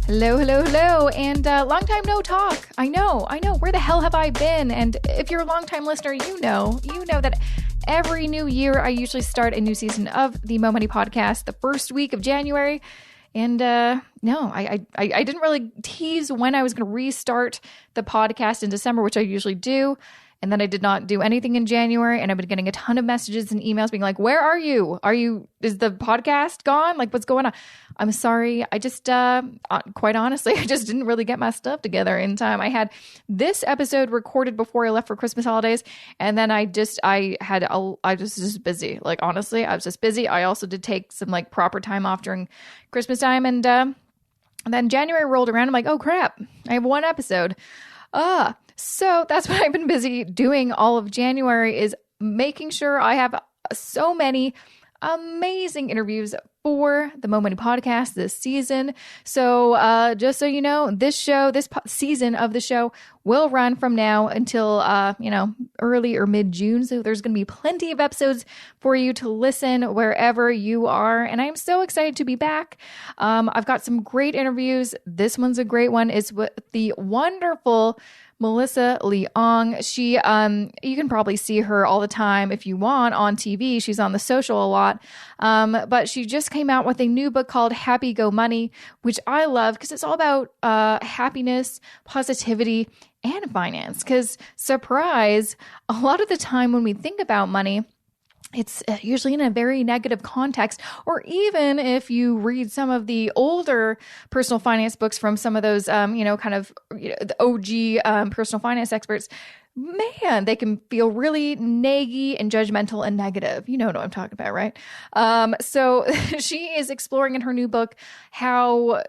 Hello, hello, hello, and long time no talk. I know. Where the hell have I been? And if you're a long-time listener, you know that every new year I usually start a new season of the Mo Money Podcast the first week of January. And no, I didn't really tease when I was going to restart the podcast in December, which I usually do. And then I did not do anything in January, and I've been getting a ton of messages and emails being like, where are you? Is the podcast gone? Like, what's going on? I'm sorry. I just, quite honestly, I just didn't really get my stuff together in time. I had this episode recorded before I left for Christmas holidays. And then I was just busy. Like, honestly, I was just busy. I also did take some like proper time off during Christmas time. And then January rolled around. I'm like, oh crap, I have one episode. So that's what I've been busy doing all of January, is making sure I have so many amazing interviews for the Mo Money Podcast this season. So just so you know, this season of the show will run from now until, early or mid-June. So there's going to be plenty of episodes for you to listen wherever you are. And I'm so excited to be back. I've got some great interviews. This one's a great one. It's with the wonderful Melissa Leong. She, you can probably see her all the time if you want on TV. She's on the social a lot. But she just came out with a new book called Happy Go Money, which I love because it's all about happiness, positivity, and finance. Because surprise, a lot of the time when we think about money, it's usually in a very negative context, or even if you read some of the older personal finance books from some of those, the OG personal finance experts, man, they can feel really naggy and judgmental and negative. You know what I'm talking about, right? So she is exploring in her new book how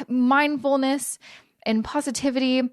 mindfulness and positivity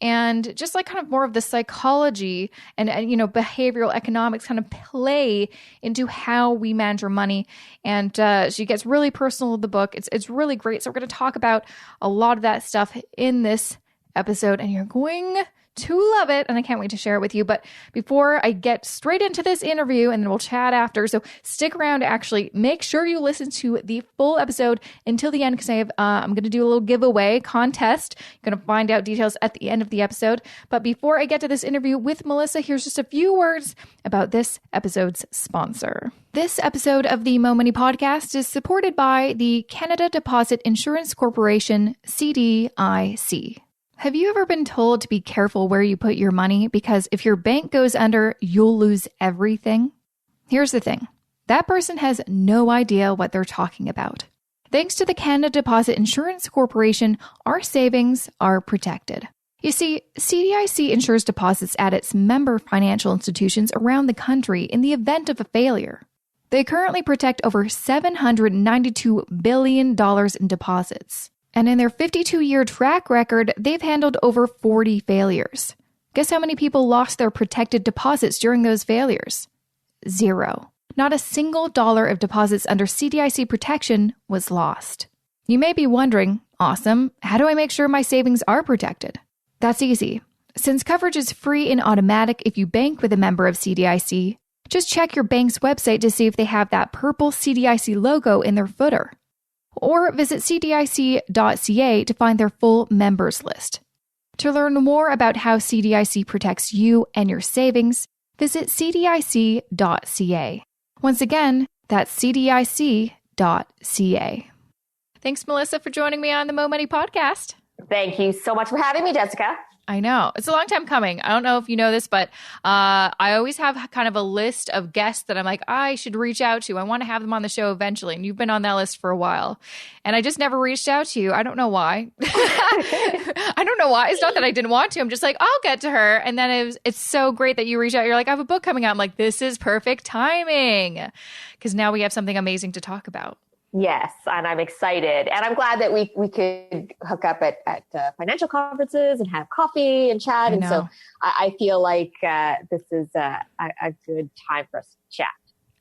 and just like kind of more of the psychology and behavioral economics kind of play into how we manage our money. And she gets really personal with the book. It's really great. So we're going to talk about a lot of that stuff in this episode, and you're going to love it, and I can't wait to share it with you. But before I get straight into this interview, and then we'll chat after, so stick around. Actually, make sure you listen to the full episode until the end, because I'm going to do a little giveaway contest. You're going to find out details at the end of the episode. But before I get to this interview with Melissa, here's just a few words about this episode's sponsor. This episode of the Mo Money Podcast is supported by the Canada Deposit Insurance Corporation, CDIC. Have you ever been told to be careful where you put your money because if your bank goes under, you'll lose everything? Here's the thing. That person has no idea what they're talking about. Thanks to the Canada Deposit Insurance Corporation, our savings are protected. You see, CDIC insures deposits at its member financial institutions around the country in the event of a failure. They currently protect over $792 billion in deposits. And in their 52-year track record, they've handled over 40 failures. Guess how many people lost their protected deposits during those failures? 0. Not a single dollar of deposits under CDIC protection was lost. You may be wondering, awesome, how do I make sure my savings are protected? That's easy. Since coverage is free and automatic if you bank with a member of CDIC, just check your bank's website to see if they have that purple CDIC logo in their footer. Or visit cdic.ca to find their full members list. To learn more about how CDIC protects you and your savings, visit cdic.ca. Once again, that's cdic.ca. Thanks, Melissa, for joining me on the Mo Money Podcast. Thank you so much for having me, Jessica. I know. It's a long time coming. I don't know if you know this, but I always have kind of a list of guests that I'm like, I should reach out to. I want to have them on the show eventually. And you've been on that list for a while. And I just never reached out to you. I don't know why. I don't know why. It's not that I didn't want to. I'm just like, I'll get to her. And then it's so great that you reach out. You're like, I have a book coming out. I'm like, this is perfect timing. Because now we have something amazing to talk about. Yes, and I'm excited. And I'm glad that we could hook up at financial conferences and have coffee and chat. And so I feel like this is a good time for us to chat.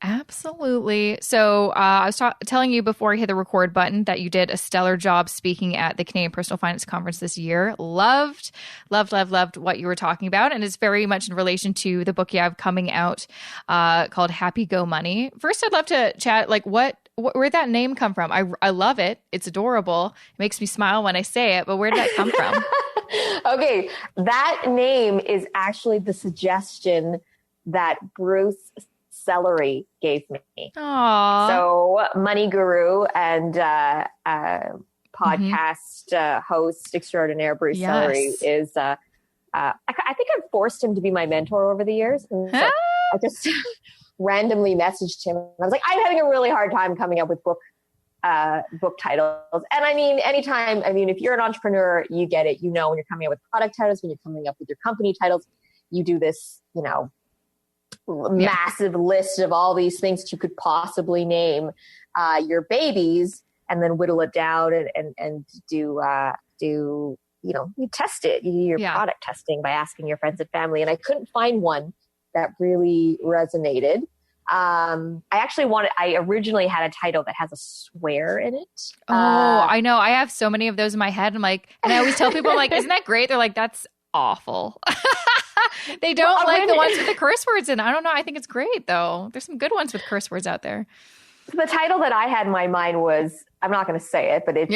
Absolutely. So I was telling you before I hit the record button that you did a stellar job speaking at the Canadian Personal Finance Conference this year. Loved what you were talking about. And it's very much in relation to the book you have coming out called Happy Go Money. First, I'd love to chat, like, what Where'd that name come from? I love it. It's adorable. It makes me smile when I say it, but where did that come from? Okay. That name is actually the suggestion that Bruce Celery gave me. Aww. So money guru and podcast host extraordinaire Bruce Celery is, I think I've forced him to be my mentor over the years. And so I just randomly messaged him. I was like, I'm having a really hard time coming up with book titles. And I mean, anytime, if you're an entrepreneur, you get it. You know, when you're coming up with product titles, when you're coming up with your company titles, you do this, massive list of all these things that you could possibly name your babies, and then whittle it down and do you test it. You do your product testing by asking your friends and family. And I couldn't find one that really resonated. I originally had a title that has a swear in it. Oh, I know. I have so many of those in my head. I'm like, and I always tell people, like, isn't that great? They're like, that's awful. They don't like the ones with the curse words in. I don't know. I think it's great though. There's some good ones with curse words out there. The title that I had in my mind was, I'm not going to say it, but it's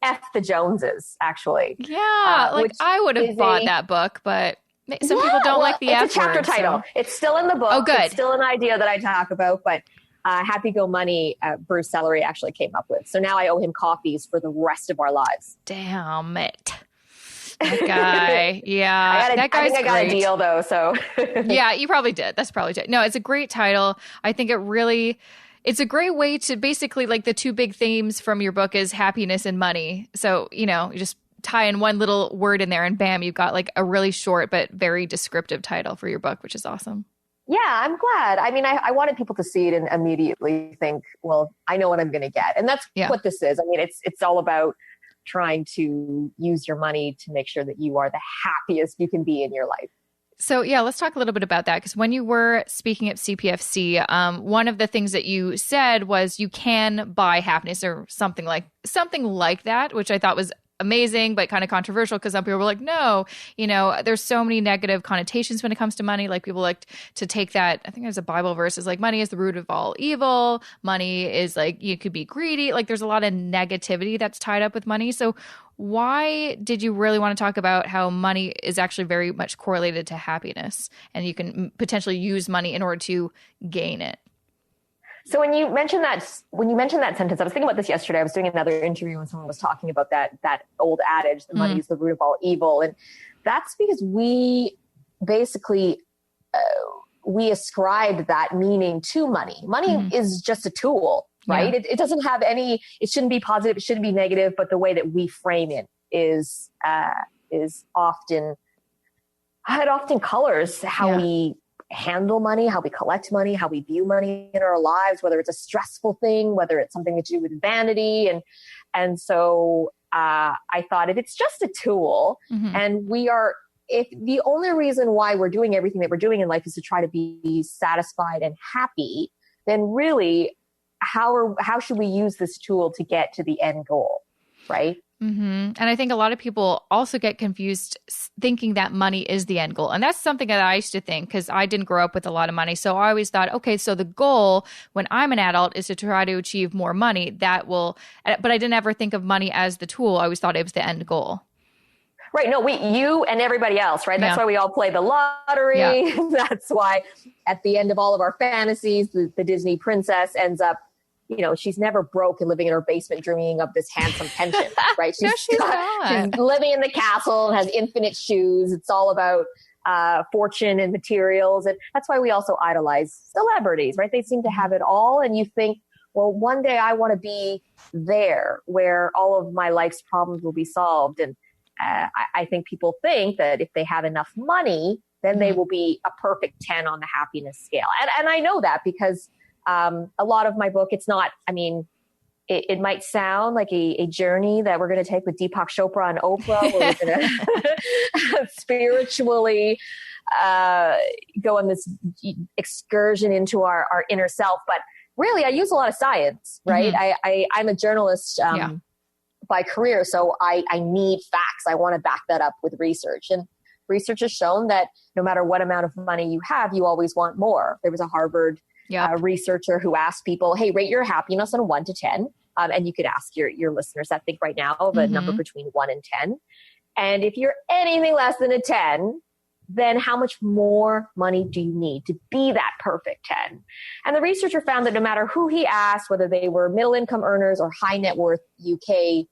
F the Joneses, actually. Yeah. I would have bought that book, but some people don't like the F word. It's a chapter title. So. It's still in the book. Oh, good. It's still an idea that I talk about, but Happy Go Money, Bruce Celery actually came up with. So now I owe him coffees for the rest of our lives. Damn it. That guy. Yeah. I got a deal though. So yeah, you probably did. That's probably did. No, it's a great title. I think it's a great way to basically, like, the two big themes from your book is happiness and money. So, you just tie in one little word in there and bam, you've got like a really short but very descriptive title for your book, which is awesome. Yeah, I'm glad. I wanted people to see it and immediately think, well, I know what I'm going to get. And that's what this is. It's all about trying to use your money to make sure that you are the happiest you can be in your life. So let's talk a little bit about that, because when you were speaking at CPFC, one of the things that you said was you can buy happiness or something like that, which I thought was amazing, but kind of controversial because some people were like, no, there's so many negative connotations when it comes to money. Like, people like to take that. I think there's a Bible verse is like, money is the root of all evil. Money is like, you could be greedy. Like, there's a lot of negativity that's tied up with money. So why did you really want to talk about how money is actually very much correlated to happiness, and you can potentially use money in order to gain it? So when you mentioned that sentence, I was thinking about this yesterday. I was doing another interview and someone was talking about that old adage, that money is the root of all evil. And that's because we basically, we ascribed that meaning to money. Money is just a tool, right? Yeah. It doesn't have it shouldn't be positive. It shouldn't be negative, but the way that we frame it is often colors how we handle money, how we collect money, how we view money in our lives, whether it's a stressful thing, whether it's something to do with vanity. And so I thought, if it's just a tool and if the only reason why we're doing everything that we're doing in life is to try to be satisfied and happy, then really how should we use this tool to get to the end goal? Right. Mm-hmm. And I think a lot of people also get confused thinking that money is the end goal. And that's something that I used to think, because I didn't grow up with a lot of money. So I always thought, okay, so the goal when I'm an adult is to try to achieve more money. But I didn't ever think of money as the tool. I always thought it was the end goal. Right. No, you and everybody else, right? That's why we all play the lottery. Yeah. That's why at the end of all of our fantasies, the Disney princess ends up, she's never broke and living in her basement dreaming of this handsome pension, right? She's living in the castle and has infinite shoes. It's all about fortune and materials. And that's why we also idolize celebrities, right? They seem to have it all. And you think, well, one day I want to be there where all of my life's problems will be solved. And I think people think that if they have enough money, then they will be a perfect 10 on the happiness scale. And I know that because a lot of my book, it's not, it might sound like a journey that we're going to take with Deepak Chopra and Oprah, where we're going to spiritually go on this excursion into our inner self. But really, I use a lot of science, right? I'm a journalist by career, so I need facts. I want to back that up with research. And research has shown that no matter what amount of money you have, you always want more. There was a Harvard researcher who asked people, hey, rate your happiness on 1 to 10. And you could ask your listeners that think right now of a number between 1 and 10. And if you're anything less than a 10, then how much more money do you need to be that perfect 10? And the researcher found that no matter who he asked, whether they were middle income earners or high net worth UK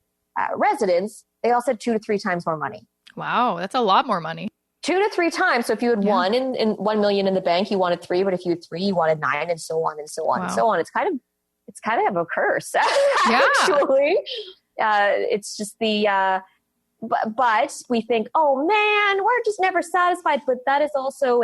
residents, they all said 2 to 3 times more money. Wow, that's a lot more money. 2 to 3 times. So if you had 1 in 1 million in the bank, you wanted 3, but if you had 3, you wanted 9, and so on and so on and so on. It's kind of a curse, actually. It's just but we think, oh man, we're just never satisfied. But that is also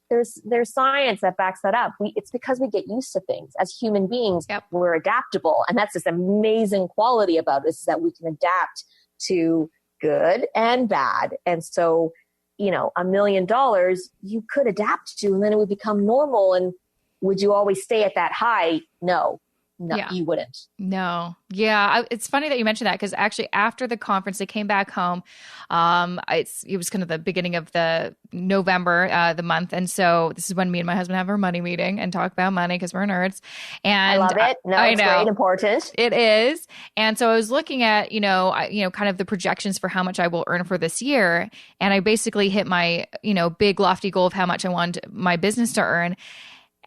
there's science that backs that up. It's because we get used to things as human beings. We're adaptable. And that's this amazing quality about us, is that we can adapt to good and bad. And so, $1 million you could adapt to, and then it would become normal. And would you always stay at that high? No, you wouldn't. No. Yeah. It's funny that you mentioned that, because actually after the conference, I came back home. It was kind of the beginning of the November, the month. And so this is when me and my husband have our money meeting and talk about money, because we're nerds. And I love it. It's very important. It is. And so I was looking at, kind of the projections for how much I will earn for this year. And I basically hit my, big lofty goal of how much I want my business to earn.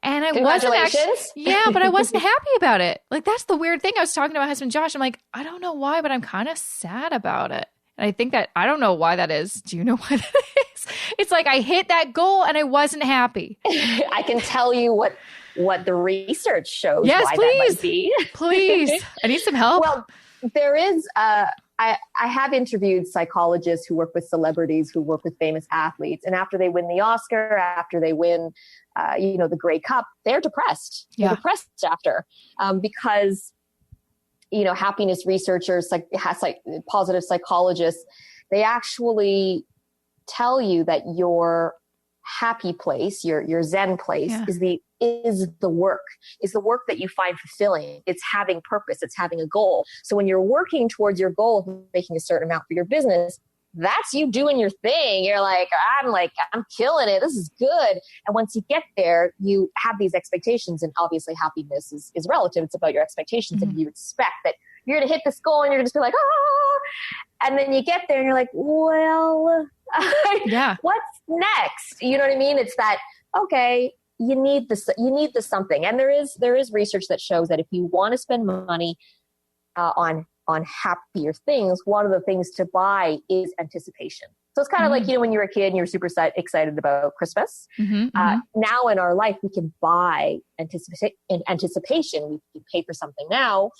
And I wasn't actually, but I wasn't happy about it. Like, that's the weird thing. I was talking to my husband, Josh. I'm like, I don't know why, but I'm kind of sad about it. And I think that, I don't know why that is. Do you know why that is? It's like I hit that goal and I wasn't happy. I can tell you what the research shows. Yes, why please. That might be. Please. I need some help. Well, there is, I have interviewed psychologists who work with celebrities, who work with famous athletes. And after they win the Oscar, after they win, the Grey Cup, they're depressed. They're depressed after, because, happiness researchers, positive psychologists, they actually tell you that your happy place, your Zen place is the work that you find fulfilling. It's having purpose. It's having a goal. So when you're working towards your goal of making a certain amount for your business, that's you doing your thing. You're like, I'm killing it. This is good. And once you get there, you have these expectations, and obviously happiness is relative. It's about your expectations. And you expect that you're going to hit this goal, and you're just be like, and then you get there and you're like, well, what's next? You know what I mean? It's that, okay, you need this something. And there is research that shows that if you want to spend money on happier things, one of the things to buy is anticipation. So it's kind of like, when you were a kid and you were super excited about Christmas. Now in our life, we can buy in anticipation. We can pay for something now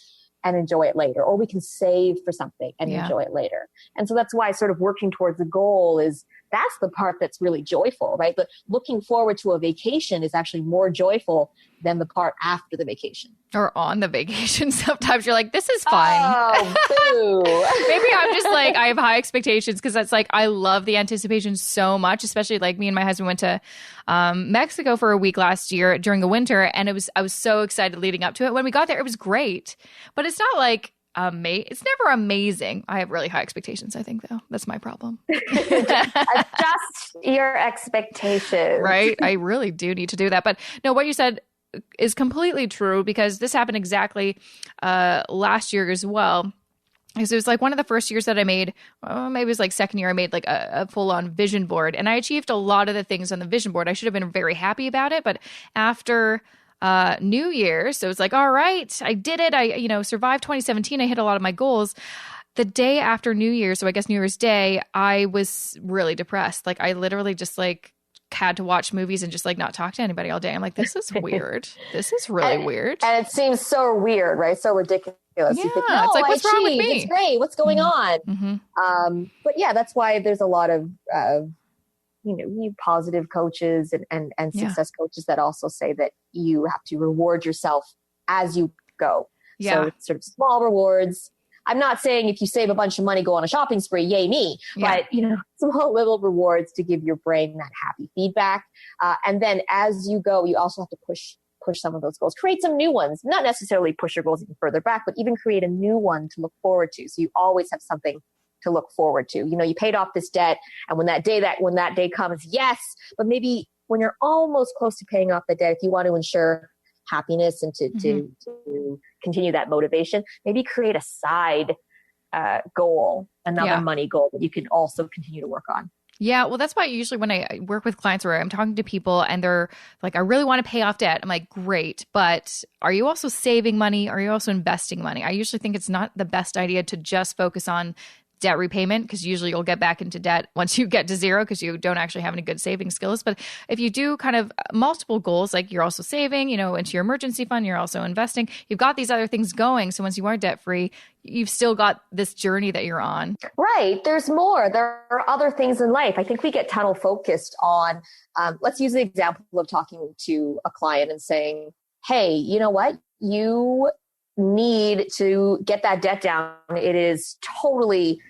and enjoy it later, or we can save for something and enjoy it later. And so that's why sort of working towards the goal that's the part that's really joyful, right? But looking forward to a vacation is actually more joyful than the part after the vacation. Or on the vacation. Sometimes you're like, this is fine. Oh, boo. Maybe I'm just like, I have high expectations, because that's like, I love the anticipation so much, especially like me and my husband went to Mexico for a week last year during the winter. And I was so excited leading up to it. When we got there, it was great, but it's not like, it's never amazing. I have really high expectations, I think, though. That's my problem. Adjust your expectations. Right? I really do need to do that. But no, what you said is completely true, because this happened exactly last year as well. Because it was like one of the first years that I made, maybe it was like second year, I made like a full-on vision board. And I achieved a lot of the things on the vision board. I should have been very happy about it. But after New Year's, so it's like, all right, I did it. I survived 2017. I hit a lot of my goals. The day after New Year's, so I guess New Year's Day, I was really depressed. Like, I literally just like had to watch movies and just like not talk to anybody all day. I'm like, this is weird. This is really weird. And it seems so weird, right? So ridiculous. Yeah, you think, no, it's like, what's wrong with me? It's great. What's going on? But yeah, that's why there's a lot of positive coaches and success coaches that also say that you have to reward yourself as you go. Yeah. So it's sort of small rewards. I'm not saying if you save a bunch of money, go on a shopping spree, yay me, but small little rewards to give your brain that happy feedback. And then as you go, you also have to push some of those goals, create some new ones, not necessarily push your goals even further back, but even create a new one to look forward to. So you always have something to look forward to. You paid off this debt, and when that day comes, yes, but maybe when you're almost close to paying off the debt, if you want to ensure happiness and to continue that motivation, maybe create a side goal, another money goal that you can also continue to work on. Yeah, well, that's why usually when I work with clients where I'm talking to people and they're like, I really want to pay off debt. I'm like, great, but are you also saving money? Are you also investing money? I usually think it's not the best idea to just focus on debt repayment, because usually you'll get back into debt once you get to zero because you don't actually have any good saving skills. But if you do kind of multiple goals, like you're also saving, into your emergency fund, you're also investing, you've got these other things going. So once you are debt free, you've still got this journey that you're on. Right. There's more. There are other things in life. I think we get tunnel focused on, let's use the example of talking to a client and saying, hey, you know what? You need to get that debt down. It is totally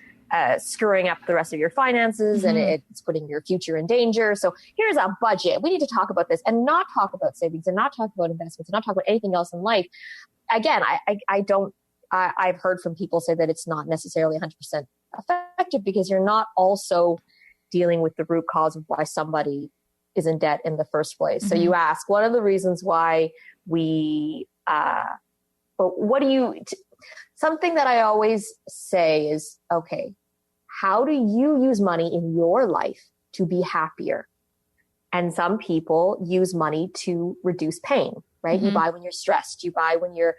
screwing up the rest of your finances and it's putting your future in danger. So here's a budget. We need to talk about this and not talk about savings and not talk about investments and not talk about anything else in life. Again, I've heard from people say that it's not necessarily 100% effective because you're not also dealing with the root cause of why somebody is in debt in the first place. So you ask, what are the reasons why we, something that I always say is, okay, how do you use money in your life to be happier? And some people use money to reduce pain, right? You buy when you're stressed, you buy when you're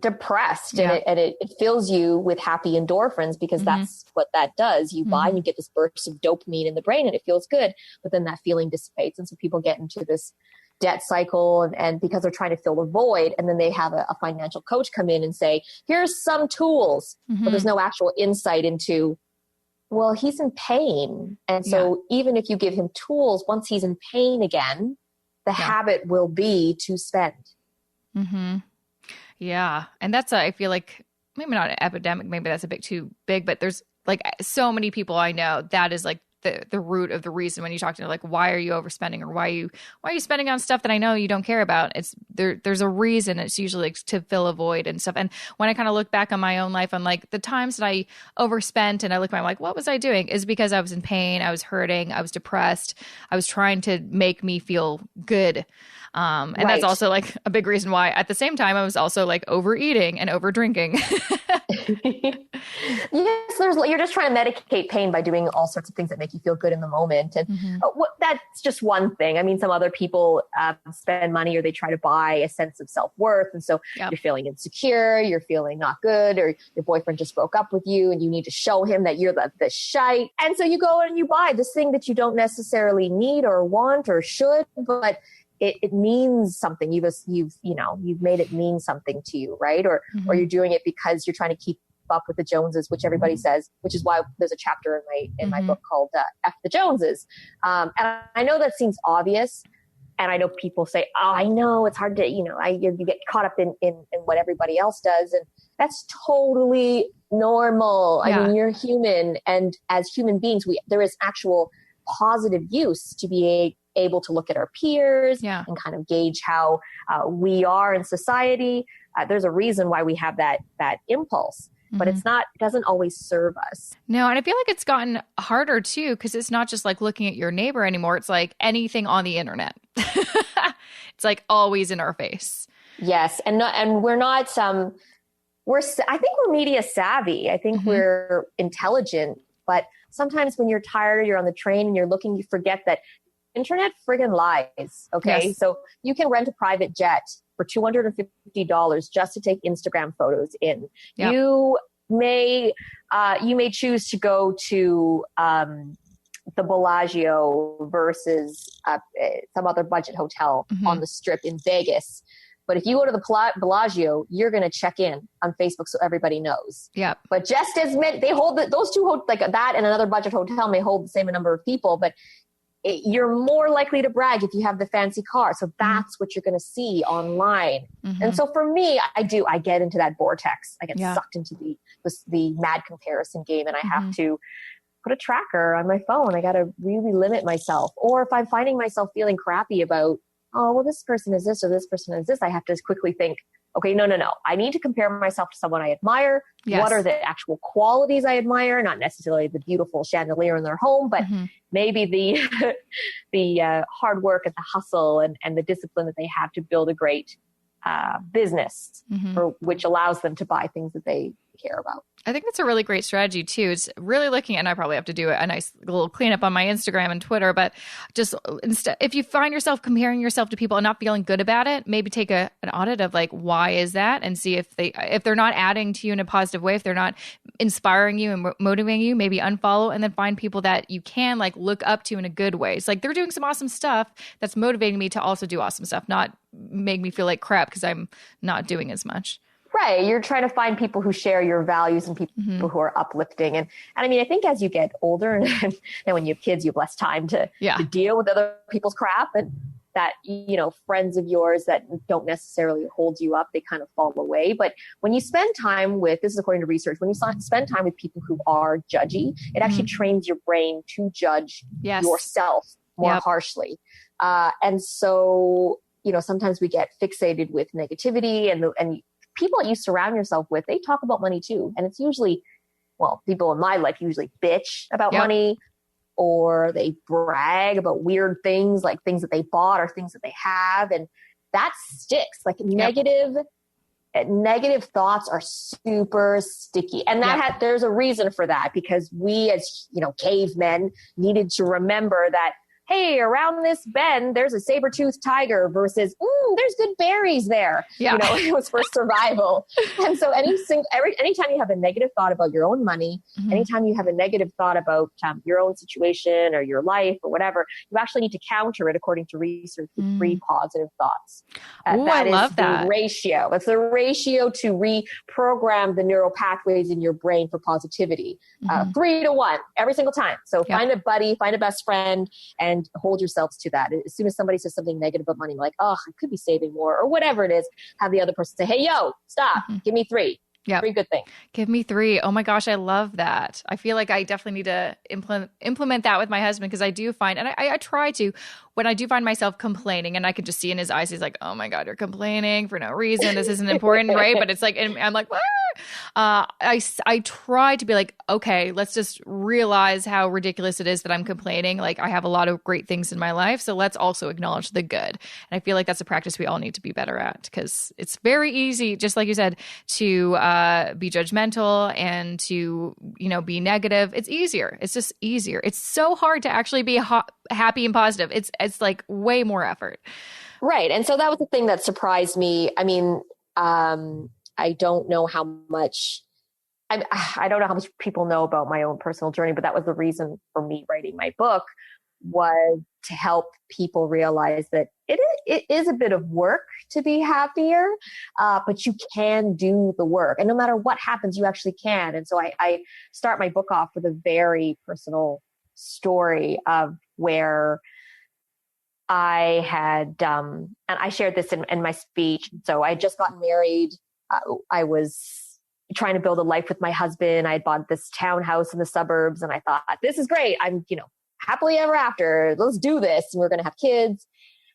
depressed, and it fills you with happy endorphins because that's what that does. You buy and you get this burst of dopamine in the brain and it feels good, but then that feeling dissipates. And so people get into this debt cycle and because they're trying to fill the void, and then they have a financial coach come in and say, here's some tools, but there's no actual insight into, well, he's in pain. And so even if you give him tools, once he's in pain again, the habit will be to spend. Yeah. And that's, I feel like maybe not an epidemic, maybe that's a bit too big, but there's like so many people I know that is like the root of the reason when you talk to them, like, why are you overspending, or why are you spending on stuff that I know you don't care about? It's there's a reason. It's usually like to fill a void and stuff. And when I kind of look back on my own life, on like the times that I overspent and I look back, I'm like, what was I doing? Is because I was in pain. I was hurting. I was depressed. I was trying to make me feel good. And that's also like a big reason why at the same time I was also like overeating and over drinking. Yes, you're just trying to medicate pain by doing all sorts of things that make you feel good in the moment. And that's just one thing. I mean, some other people spend money or they try to buy a sense of self-worth. And so you're feeling insecure, you're feeling not good, or your boyfriend just broke up with you and you need to show him that you're the shite. And so you go and you buy this thing that you don't necessarily need or want or should, but it means something. You've made it mean something to you, right? Or you're doing it because you're trying to keep up with the Joneses, which everybody says, which is why there's a chapter in my book called F the Joneses. And I know that seems obvious. And I know people say, oh, I know it's hard to, you get caught up in what everybody else does. And that's totally normal. I mean, you're human. And as human beings, there is actual positive use to be able to look at our peers and kind of gauge how we are in society. There's a reason why we have that impulse, but it doesn't always serve us. No. And I feel like it's gotten harder too, because it's not just like looking at your neighbor anymore. It's like anything on the internet. It's like always in our face. Yes. And we're not I think we're media savvy. I think we're intelligent, but sometimes when you're tired, you're on the train and you're looking, you forget that internet friggin' lies. Okay. Yes. So you can rent a private jet for $250 just to take Instagram photos in. Yep. You may choose to go to, the Bellagio versus some other budget hotel on the Strip in Vegas. But if you go to the Bellagio, you're going to check in on Facebook so everybody knows. Yeah. But just as many, they hold those two, like that and another budget hotel may hold the same number of people, but you're more likely to brag if you have the fancy car. So that's what you're going to see online. And so for me, I get into that vortex. I get sucked into the mad comparison game, and I have to put a tracker on my phone. I got to really limit myself. Or if I'm finding myself feeling crappy about, oh, well, this person is this or this person is this, I have to quickly think, okay, no. I need to compare myself to someone I admire. Yes. What are the actual qualities I admire? Not necessarily the beautiful chandelier in their home, but maybe the hard work and the hustle and the discipline that they have to build a great business, for which allows them to buy things that they care about. I think that's a really great strategy too. It's really looking, and I probably have to do a nice little cleanup on my Instagram and Twitter, but just instead, if you find yourself comparing yourself to people and not feeling good about it, maybe take an audit of like, why is that? And see if they're not adding to you in a positive way, if they're not inspiring you and motivating you, maybe unfollow, and then find people that you can like look up to in a good way. It's like they're doing some awesome stuff that's motivating me to also do awesome stuff, not make me feel like crap because I'm not doing as much. Right. You're trying to find people who share your values and people who are uplifting. And I mean, I think as you get older and when you have kids, you have less time to deal with other people's crap, and that, you know, friends of yours that don't necessarily hold you up, they kind of fall away. But when you spend time with, this is according to research, when you spend time with people who are judgy, it actually trains your brain to judge yourself more harshly. And so, you know, sometimes we get fixated with negativity, and people that you surround yourself with, they talk about money too. And it's usually, well, people in my life usually bitch about money, or they brag about weird things, like things that they bought or things that they have. And that sticks. Like negative thoughts are super sticky. And that there's a reason for that, because we as, you know, cavemen needed to remember that, hey, around this bend, there's a saber-toothed tiger versus, there's good berries there. Yeah. You know, it was for survival. And so anytime you have a negative thought about your own money, anytime you have a negative thought about your own situation or your life or whatever, you actually need to counter it according to research with 3 positive thoughts. I love that. The ratio. That's the ratio to reprogram the neural pathways in your brain for positivity. 3 to 1 every single time. So find a buddy, find a best friend, and hold yourselves to that. As soon as somebody says something negative about money, like, oh, I could be saving more or whatever it is, have the other person say, hey, yo, stop, give me 3. Yeah. 3 good things. Give me 3. Oh my gosh, I love that. I feel like I definitely need to implement that with my husband, because I do find, and I try to, when I do find myself complaining, and I can just see in his eyes, he's like, oh my God, you're complaining for no reason. This isn't important, right? But it's like, and I'm like, I try to be like, okay, let's just realize how ridiculous it is that I'm complaining. Like, I have a lot of great things in my life, so let's also acknowledge the good. And I feel like that's a practice we all need to be better at, because it's very easy, just like you said, to be judgmental and to, you know, be negative. It's easier. It's just easier. It's so hard to actually be happy and positive. It's like way more effort. Right. And so that was the thing that surprised me. I mean, I don't know how much people know about my own personal journey, but that was the reason for me writing my book, was to help people realize that it is a bit of work to be happier, but you can do the work. And no matter what happens, you actually can. And so I start my book off with a very personal story of where I had, and I shared this in my speech. So I had just gotten married. I was trying to build a life with my husband. I had bought this townhouse in the suburbs, and I thought, this is great. I'm, you know, happily ever after. Let's do this. And we're going to have kids.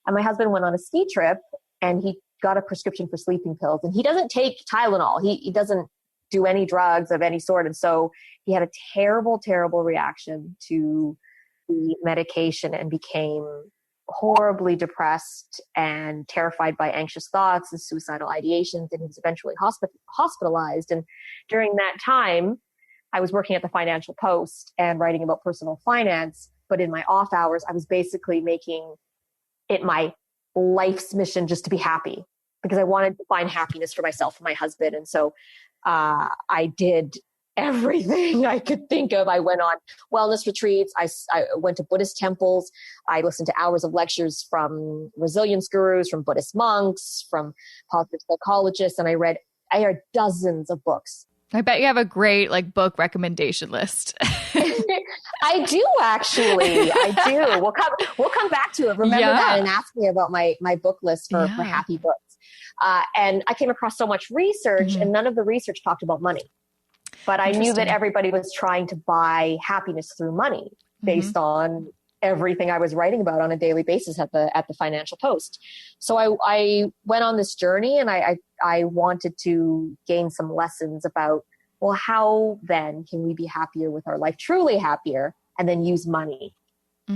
And my husband went on a ski trip, and he got a prescription for sleeping pills, and he doesn't take Tylenol. He doesn't do any drugs of any sort. And so he had a terrible, terrible reaction to the medication and became horribly depressed and terrified by anxious thoughts and suicidal ideations. And he was eventually hospitalized. And during that time, I was working at the Financial Post and writing about personal finance. But in my off hours, I was basically making it my life's mission just to be happy, because I wanted to find happiness for myself and my husband. And so I did everything I could think of. I went on wellness retreats. I went to Buddhist temples. I listened to hours of lectures from resilience gurus, from Buddhist monks, from positive psychologists. And I read dozens of books. I bet you have a great book recommendation list. I do, actually. I do. We'll come back to it. Remember that and ask me about my book list for happy books. And I came across so much research, and none of the research talked about money. But I knew that everybody was trying to buy happiness through money based on everything I was writing about on a daily basis at the Financial Post. So I went on this journey, and I wanted to gain some lessons about, well, how then can we be happier with our life, truly happier, and then use money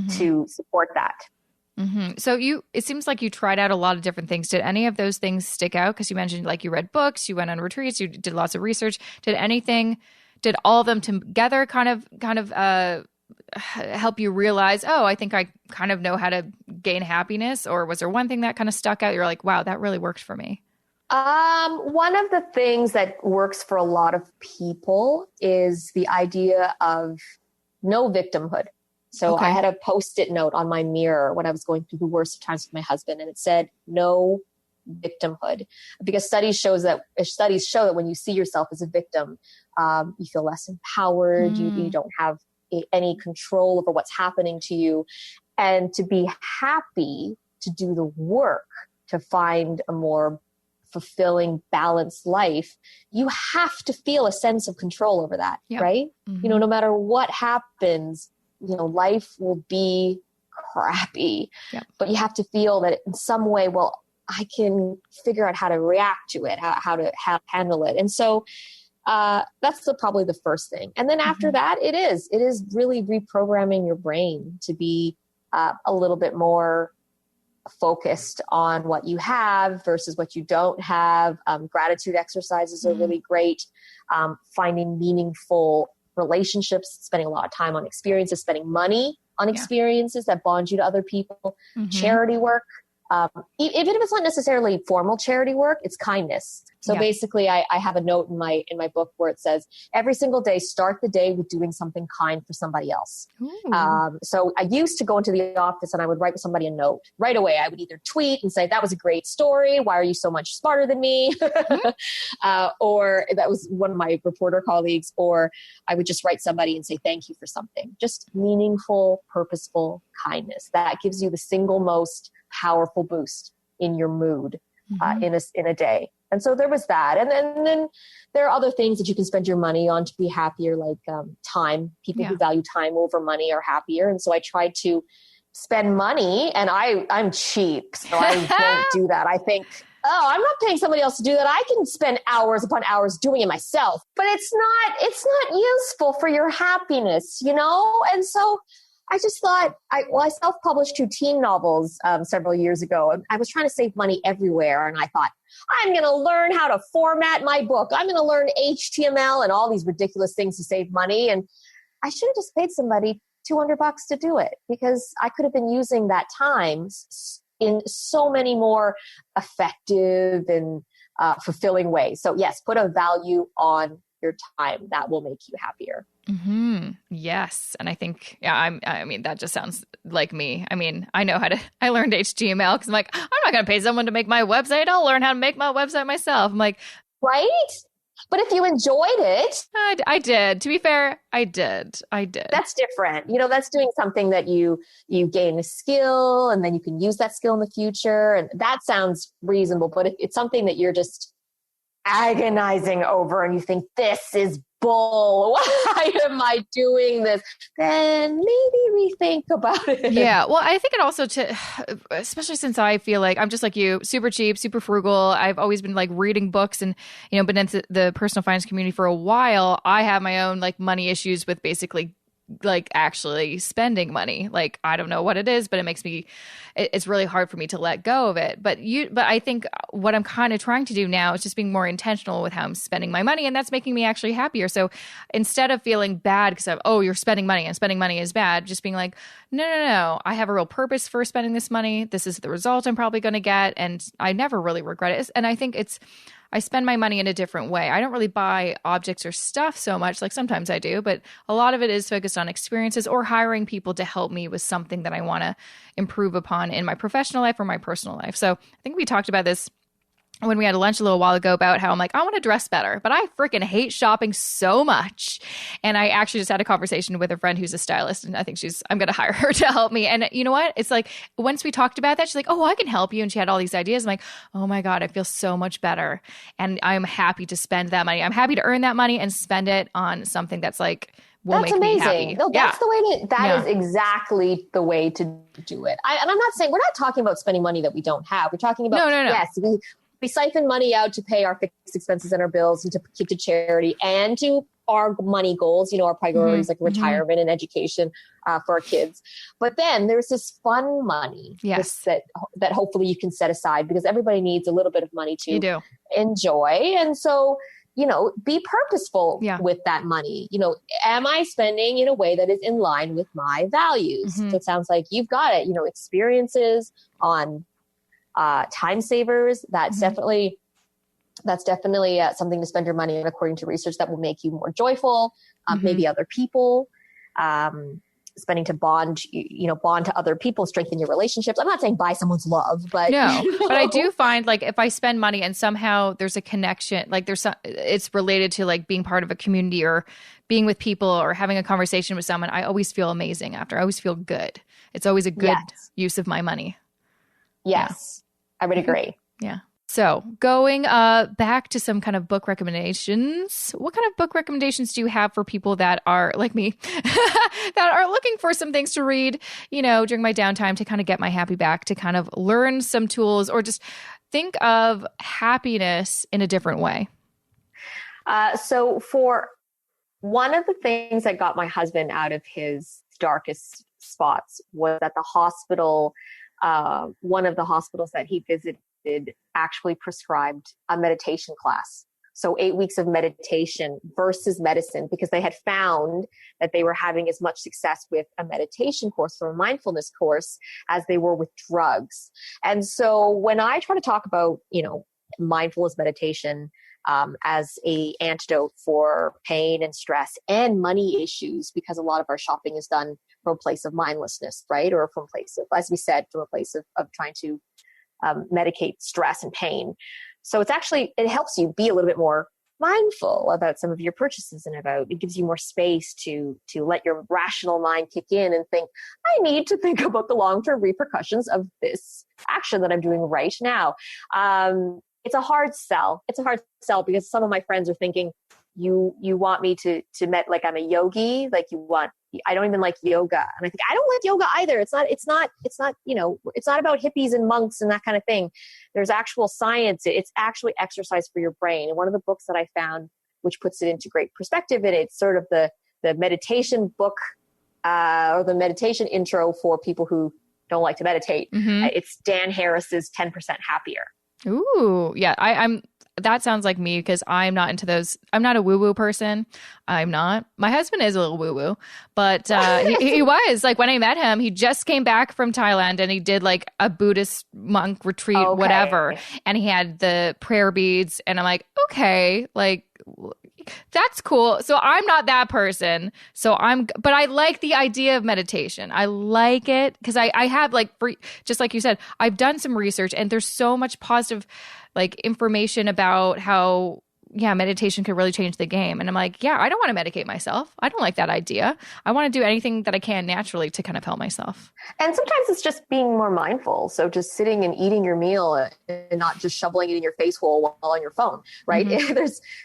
to support that. So it seems like you tried out a lot of different things. Did any of those things stick out? Because you mentioned like you read books, you went on retreats, you did lots of research. Did all of them together kind of help you realize, oh, I think I kind of know how to gain happiness? Or was there one thing that kind of stuck out? You're like, wow, that really worked for me. One of the things that works for a lot of people is the idea of no victimhood. So I had a Post-it note on my mirror when I was going through the worst times with my husband, and it said, no victimhood, because studies show that when you see yourself as a victim, you feel less empowered. You don't have any control over what's happening to you. And to be happy, to do the work, to find a more fulfilling, balanced life, you have to feel a sense of control over that, right? No matter what happens, life will be crappy, but you have to feel that in some way, well, I can figure out how to react to it, how to handle it. And so that's probably the first thing. And then after that, it is really reprogramming your brain to be a little bit more focused on what you have versus what you don't have. Gratitude exercises are really great. Finding meaningful relationships, spending a lot of time on experiences, spending money on experiences that bond you to other people, charity work. Even if it's not necessarily formal charity work, it's kindness. So basically I have a note in my book where it says, every single day, start the day with doing something kind for somebody else. So I used to go into the office and I would write somebody a note right away. I would either tweet and say, that was a great story. Why are you so much smarter than me? Or that was one of my reporter colleagues, or I would just write somebody and say, thank you for something. Just meaningful, purposeful kindness. That gives you the single most powerful boost in your mood in a day. And so there was that. And then there are other things that you can spend your money on to be happier, like time. People who value time over money are happier. And so I tried to spend money, and I'm cheap, so I won't do that. I think, I'm not paying somebody else to do that. I can spend hours upon hours doing it myself, but it's not useful for your happiness, And so I just thought, I self-published 2 teen novels several years ago, and I was trying to save money everywhere. And I thought, I'm going to learn how to format my book. I'm going to learn HTML and all these ridiculous things to save money. And I should have just paid somebody $200 to do it, because I could have been using that time in so many more effective and fulfilling ways. So yes, put a value on your time. That will make you happier. Yes. And I think, I mean, that just sounds like me. I mean, I learned HTML because I'm like, I'm not going to pay someone to make my website. I'll learn how to make my website myself. I'm like, right? But if you enjoyed it. I did. To be fair, I did. That's different. That's doing something that you gain a skill, and then you can use that skill in the future. And that sounds reasonable. But if it's something that you're just agonizing over and you think, this is bull, why am I doing this? Then maybe rethink about it. Yeah. Well, I think it also especially since I feel like I'm just like you, super cheap, super frugal. I've always been like reading books and, been into the personal finance community for a while. I have my own like money issues with basically like actually spending money. Like, I don't know what it is, but it's really hard for me to let go of it. But I think what I'm kind of trying to do now is just being more intentional with how I'm spending my money. And that's making me actually happier. So instead of feeling bad because you're spending money and spending money is bad, just being like, no, I have a real purpose for spending this money. This is the result I'm probably going to get. And I never really regret it. And I think I spend my money in a different way. I don't really buy objects or stuff so much, like sometimes I do, but a lot of it is focused on experiences or hiring people to help me with something that I want to improve upon in my professional life or my personal life. So I think we talked about this when we had lunch a little while ago about how I'm like, I want to dress better, but I freaking hate shopping so much. And I actually just had a conversation with a friend who's a stylist, and I think I'm going to hire her to help me. And you know what? It's like, once we talked about that, she's like, oh, I can help you. And she had all these ideas. I'm like, oh my God, I feel so much better. And I'm happy to spend that money. I'm happy to earn that money and spend it on something that's like will make me happy. No, that's the way to, that is exactly the way to do it. And I'm not saying, we're not talking about spending money that we don't have. We're talking about, yes, we siphon money out to pay our fixed expenses and our bills and to keep to charity and to our money goals, our priorities like retirement and education for our kids. But then there's this fun money that hopefully you can set aside, because everybody needs a little bit of money to enjoy. And so, be purposeful with that money. Am I spending in a way that is in line with my values? So it sounds like you've got it, experiences on time savers. That's definitely something to spend your money on, according to research, that will make you more joyful. Maybe other people, spending to bond to other people, strengthen your relationships. I'm not saying buy someone's love, but but I do find, like, if I spend money and somehow there's a connection, like it's related to like being part of a community or being with people or having a conversation with someone, I always feel amazing after. I always feel good. It's always a good use of my money. Yes, I would agree. Yeah. So going back to some kind of book recommendations, what kind of book recommendations do you have for people that are like me, that are looking for some things to read, during my downtime to kind of get my happy back, to kind of learn some tools or just think of happiness in a different way? So for one of the things that got my husband out of his darkest spots was at the hospital. One of the hospitals that he visited actually prescribed a meditation class. So 8 weeks of meditation versus medicine, because they had found that they were having as much success with a meditation course or a mindfulness course as they were with drugs. And so when I try to talk about, mindfulness meditation as a antidote for pain and stress and money issues, because a lot of our shopping is done from a place of mindlessness, right? Or from a place of, as we said, from a place of trying to medicate stress and pain. So it helps you be a little bit more mindful about some of your purchases and it gives you more space to let your rational mind kick in and think, I need to think about the long-term repercussions of this action that I'm doing right now. It's a hard sell. It's a hard sell because some of my friends are thinking, you want me to like I'm a yogi, like I don't even like yoga. And I think I don't like yoga either. It's not about hippies and monks and that kind of thing. There's actual science. It's actually exercise for your brain. And one of the books that I found, which puts it into great perspective, and it's sort of the meditation book, or the meditation intro for people who don't like to meditate. It's Dan Harris's 10% Happier. Ooh, yeah. I'm that sounds like me, because I'm not into those. I'm not a woo-woo person. I'm not. My husband is a little woo-woo, but he was. Like, when I met him, he just came back from Thailand and he did like a Buddhist monk retreat, whatever. And he had the prayer beads. And I'm like, okay, like, that's cool. So I'm not that person. But I like the idea of meditation. I like it because I have just like you said, I've done some research and there's so much positive information about how meditation could really change the game. And I'm like, I don't want to medicate myself. I don't like that idea. I want to do anything that I can naturally to kind of help myself. And sometimes it's just being more mindful. So just sitting and eating your meal and not just shoveling it in your face hole while on your phone, right?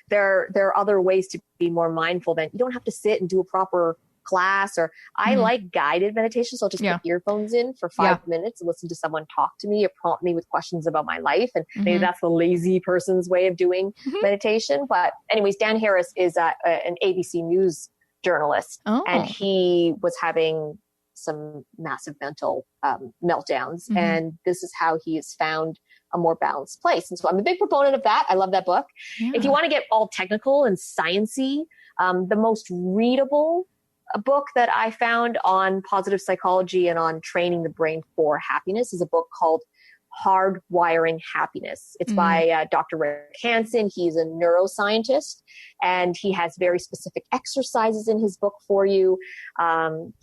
There are other ways to be more mindful. Than you don't have to sit and do a proper class, or I like guided meditation. So I'll just put earphones in for 5 minutes and listen to someone talk to me or prompt me with questions about my life. And maybe that's the lazy person's way of doing meditation. But anyways, Dan Harris is an ABC News journalist, and he was having some massive mental meltdowns. And this is how he has found a more balanced place. And so I'm a big proponent of that. I love that book. If you want to get all technical and sciencey, the most readable book that I found on positive psychology and on training the brain for happiness is a book called Hardwiring Happiness. It's by Dr. Rick Hansen. He's a neuroscientist, and he has very specific exercises in his book for you.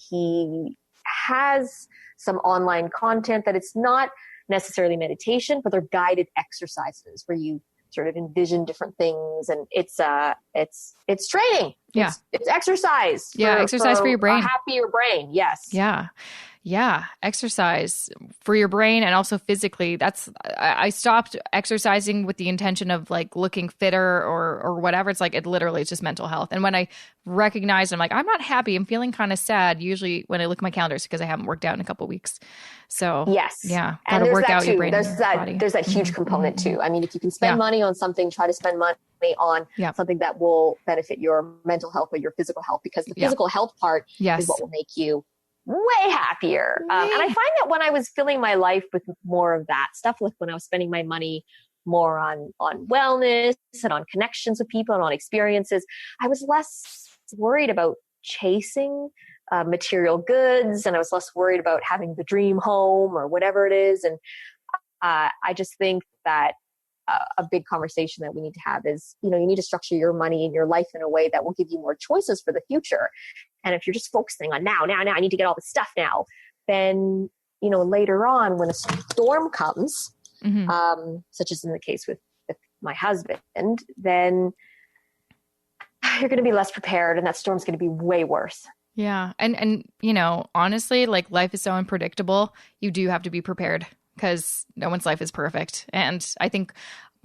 He has some online content that it's not necessarily meditation, but they're guided exercises where you sort of envision different things, and it's training. It's exercise. Exercise for your brain. A happier brain. Yes. Yeah. Yeah, exercise for your brain and also physically. I stopped exercising with the intention of like looking fitter or whatever. It's like it's just mental health. And when I recognize, I'm like, I'm not happy. I'm feeling kind of sad. Usually when I look at my calendars because I haven't worked out in a couple of weeks. So yes, yeah, got to to work that out too. your brain. There's that huge component too. I mean, if you can spend money on something, try to spend money on something that will benefit your mental health or your physical health, because the physical health part is what will make you way happier. And I find that when I was filling my life with more of that stuff, like when I was spending my money more on wellness and on connections with people and on experiences, I was less worried about chasing material goods, and I was less worried about having the dream home or whatever it is. And I just think that a big conversation that we need to have is, you need to structure your money and your life in a way that will give you more choices for the future. And if you're just focusing on now, I need to get all this stuff now, then, later on when a storm comes, such as in the case with my husband, then you're going to be less prepared and that storm's going to be way worse. Yeah. And, honestly, like life is so unpredictable. You do have to be prepared because no one's life is perfect. And I think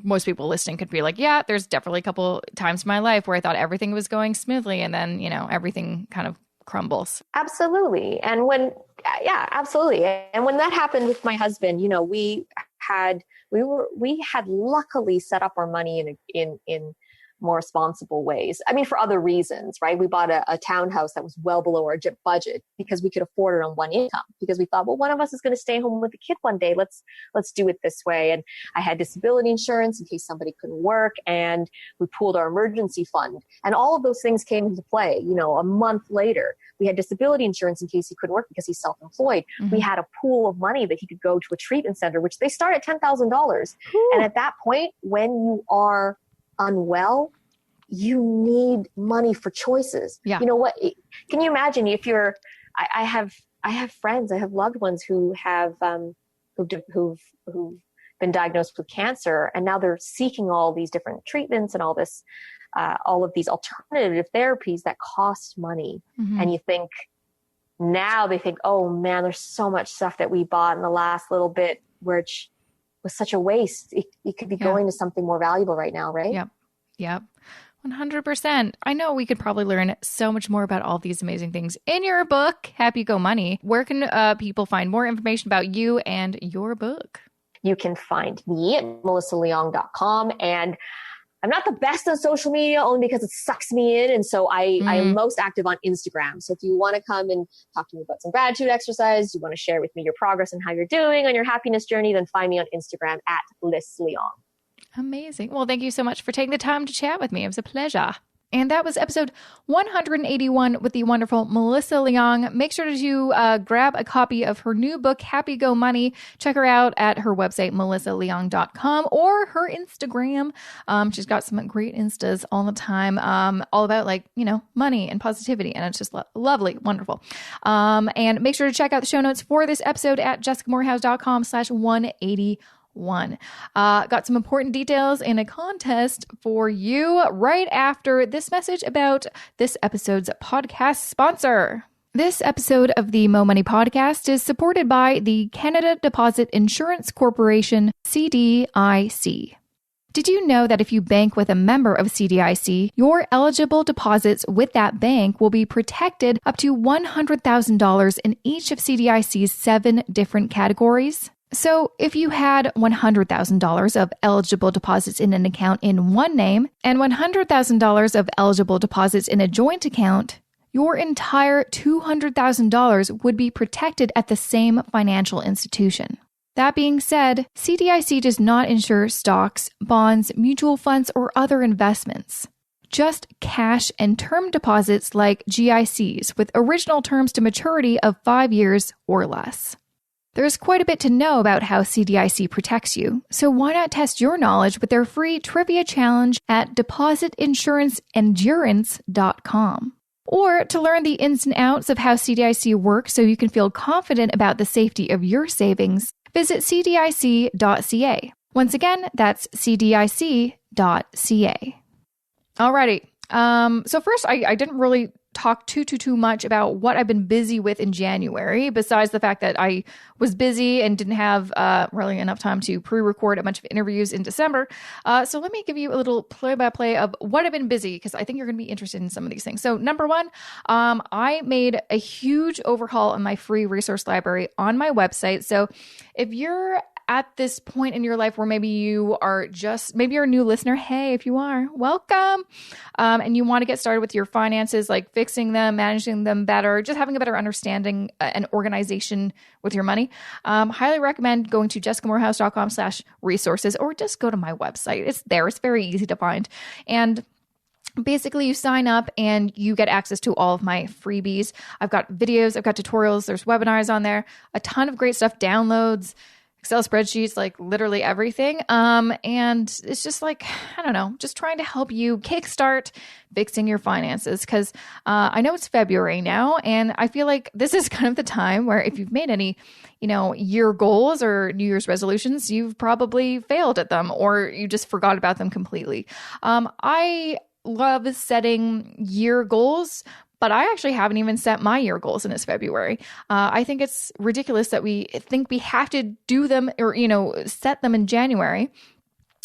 most people listening could be like, yeah, there's definitely a couple times in my life where I thought everything was going smoothly and then, everything kind of crumbles. Absolutely. And absolutely. And when that happened with my husband, we had luckily set up our money in more responsible ways. I mean, for other reasons, right? We bought a townhouse that was well below our budget because we could afford it on one income, because we thought, well, one of us is going to stay home with the kid one day. Let's do it this way. And I had disability insurance in case somebody couldn't work, and we pooled our emergency fund, and all of those things came into play. A month later, we had disability insurance in case he couldn't work because he's self-employed. Mm-hmm. We had a pool of money that he could go to a treatment center, which they start at $10,000. And at that point, when you are unwell, you need money for choices. Yeah. You know what? Can you imagine if I have friends, I have loved ones who have, who've been diagnosed with cancer, and now they're seeking all these different treatments and all of these alternative therapies that cost money. Mm-hmm. And they think, oh man, there's so much stuff that we bought in the last little bit, which was such a waste. It could be going to something more valuable right now, right? Yep. 100%. I know we could probably learn so much more about all these amazing things in your book, Happy Go Money. Where can people find more information about you and your book? You can find me at melissaleong.com. And I'm not the best on social media only because it sucks me in. And so I am most active on Instagram. So if you want to come and talk to me about some gratitude exercise, you want to share with me your progress and how you're doing on your happiness journey, then find me on Instagram at Liz Leong. Amazing. Well, thank you so much for taking the time to chat with me. It was a pleasure. And that was episode 181 with the wonderful Melissa Leong. Make sure to grab a copy of her new book, Happy Go Money. Check her out at her website, melissaleong.com, or her Instagram. She's got some great Instas all the time, all about money and positivity. And it's just lovely, wonderful. And make sure to check out the show notes for this episode at jessicamoorhouse.com/181. Got some important details in a contest for you right after this message about this episode's podcast sponsor. This episode of the Mo Money Podcast is supported by the Canada Deposit Insurance Corporation, CDIC. Did you know that if you bank with a member of CDIC, your eligible deposits with that bank will be protected up to $100,000 in each of CDIC's 7 different categories? So if you had $100,000 of eligible deposits in an account in one name and $100,000 of eligible deposits in a joint account, your entire $200,000 would be protected at the same financial institution. That being said, CDIC does not insure stocks, bonds, mutual funds, or other investments. Just cash and term deposits like GICs with original terms to maturity of 5 years or less. There's quite a bit to know about how CDIC protects you, so why not test your knowledge with their free trivia challenge at depositInsuranceEndurance.com. Or to learn the ins and outs of how CDIC works so you can feel confident about the safety of your savings, visit cdic.ca. Once again, that's cdic.ca. Alrighty. So first, I didn't really talk too much about what I've been busy with in January, besides the fact that I was busy and didn't have really enough time to pre-record a bunch of interviews in December. So let me give you a little play-by-play of what I've been busy, because I think you're going to be interested in some of these things. So number one, I made a huge overhaul in my free resource library on my website. So if you're at this point in your life where maybe you're a new listener, hey, if you are, welcome. And you want to get started with your finances, like fixing them, managing them better, just having a better understanding and organization with your money. Highly recommend going to jessicamorehouse.com/resources, or just go to my website. It's there. It's very easy to find. And basically, you sign up and you get access to all of my freebies. I've got videos, I've got tutorials, there's webinars on there, a ton of great stuff, downloads, Excel spreadsheets, like literally everything. And it's just like, I don't know, just trying to help you kickstart fixing your finances. Because I know it's February now, and I feel like this is kind of the time where if you've made any, year goals or New Year's resolutions, you've probably failed at them, or you just forgot about them completely. I love setting year goals, but I actually haven't even set my year goals, and it's February. I think it's ridiculous that we think we have to do them or, set them in January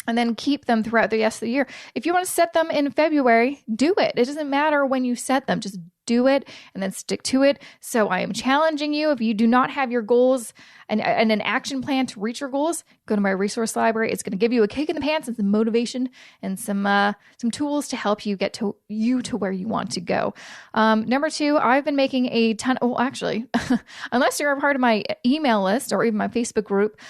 and then keep them throughout the rest of the year. If you want to set them in February, do it. It doesn't matter when you set them. Just do it and then stick to it. So I am challenging you. If you do not have your goals and an action plan to reach your goals, go to my resource library. It's going to give you a kick in the pants and some motivation and some tools to help you get to where you want to go. Number two, I've been making a ton. Well, actually, unless you're a part of my email list or even my Facebook group,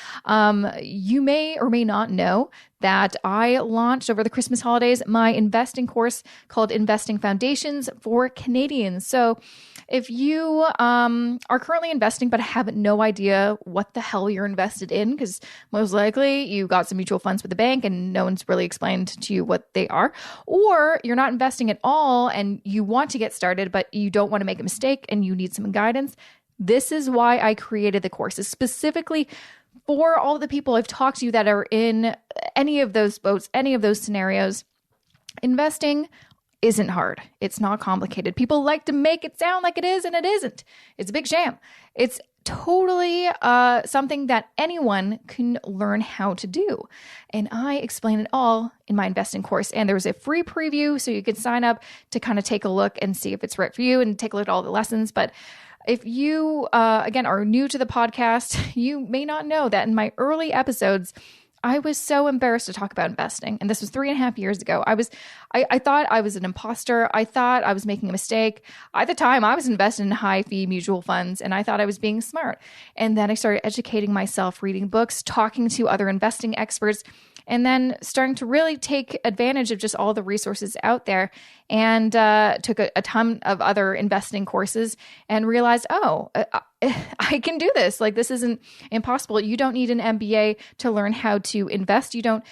you may or may not know that I launched over the Christmas holidays my investing course called Investing Foundations for Canadians. So if you are currently investing but have no idea what the hell you're invested in, because most likely you got some mutual funds with the bank and no one's really explained to you what they are, or you're not investing at all and you want to get started but you don't want to make a mistake and you need some guidance, this is why I created the courses specifically for all the people I've talked to that are in any of those boats, any of those scenarios. Investing isn't hard. It's not complicated. People like to make it sound like it is, and it isn't. It's a big sham. It's totally something that anyone can learn how to do. And I explain it all in my investing course. And there's a free preview, so you can sign up to kind of take a look and see if it's right for you and take a look at all the lessons. But if you, again, are new to the podcast, you may not know that in my early episodes, I was so embarrassed to talk about investing. And this was 3.5 years ago. I thought I was an imposter. I thought I was making a mistake. At the time, I was invested in high fee mutual funds, and I thought I was being smart. And then I started educating myself, reading books, talking to other investing experts, and then starting to really take advantage of just all the resources out there, and took a ton of other investing courses and realized, I can do this. Like, this isn't impossible. You don't need an MBA to learn how to invest. You don't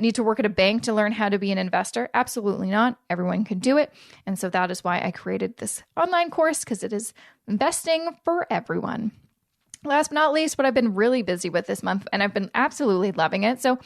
need to work at a bank to learn how to be an investor. Absolutely not. Everyone can do it. And so that is why I created this online course, because it is investing for everyone. Last but not least, what I've been really busy with this month, and I've been absolutely loving it. So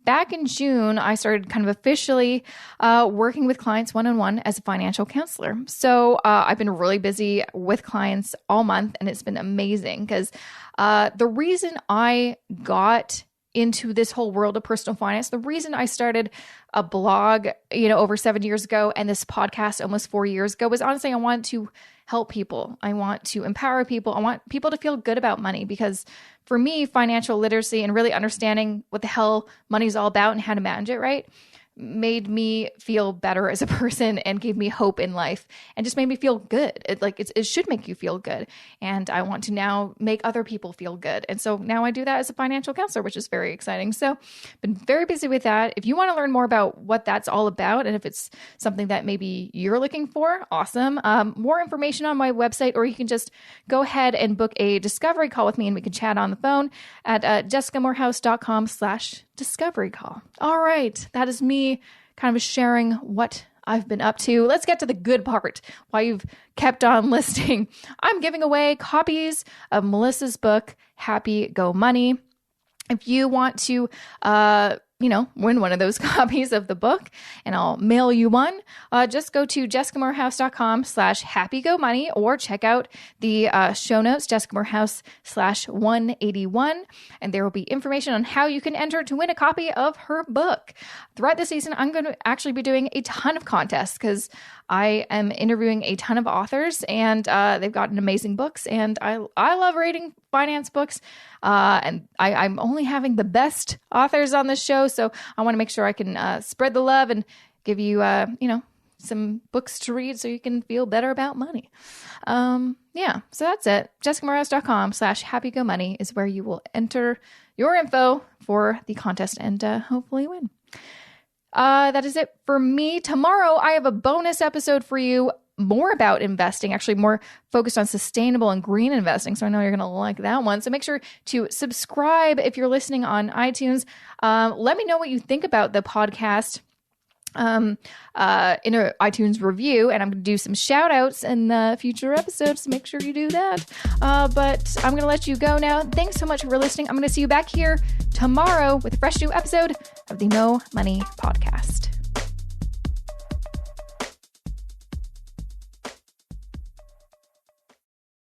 back in June, I started kind of officially working with clients one-on-one as a financial counselor. So I've been really busy with clients all month, and it's been amazing because the reason I got into this whole world of personal finance, the reason I started a blog, over 7 years ago, and this podcast almost 4 years ago, was honestly, I wanted to help people. I want to empower people. I want people to feel good about money, because for me, financial literacy and really understanding what the hell money's all about and how to manage it right made me feel better as a person and gave me hope in life and just made me feel good. It should make you feel good. And I want to now make other people feel good. And so now I do that as a financial counselor, which is very exciting. So been very busy with that. If you want to learn more about what that's all about, and if it's something that maybe you're looking for, awesome. More information on my website, or you can just go ahead and book a discovery call with me and we can chat on the phone at jessicamorehouse.com/discovery call. All right. That is me kind of sharing what I've been up to. Let's get to the good part, why you've kept on listening. I'm giving away copies of Melissa's book, Happy Go Money. If you want to win one of those copies of the book, and I'll mail you one, just go to jessicamorehouse.com/happygomoney or check out the show notes, jessicamorehouse/181, and there will be information on how you can enter to win a copy of her book. Throughout the season, I'm going to actually be doing a ton of contests because I am interviewing a ton of authors, and they've gotten amazing books, and I love reading finance books, and I'm only having the best authors on the show, so I want to make sure I can spread the love and give you, some books to read so you can feel better about money. So that's it. jessicamorehouse.com/happygomoney is where you will enter your info for the contest and hopefully win. That is it for me. Tomorrow, I have a bonus episode for you, more about investing, actually more focused on sustainable and green investing. So I know you're going to like that one. So make sure to subscribe if you're listening on iTunes. Let me know what you think about the podcast in an iTunes review, and I'm going to do some shout outs in the future episodes, so make sure you do that. But I'm going to let you go now. Thanks so much for listening. I'm going to see you back here tomorrow with a fresh new episode of the Mo Money Podcast.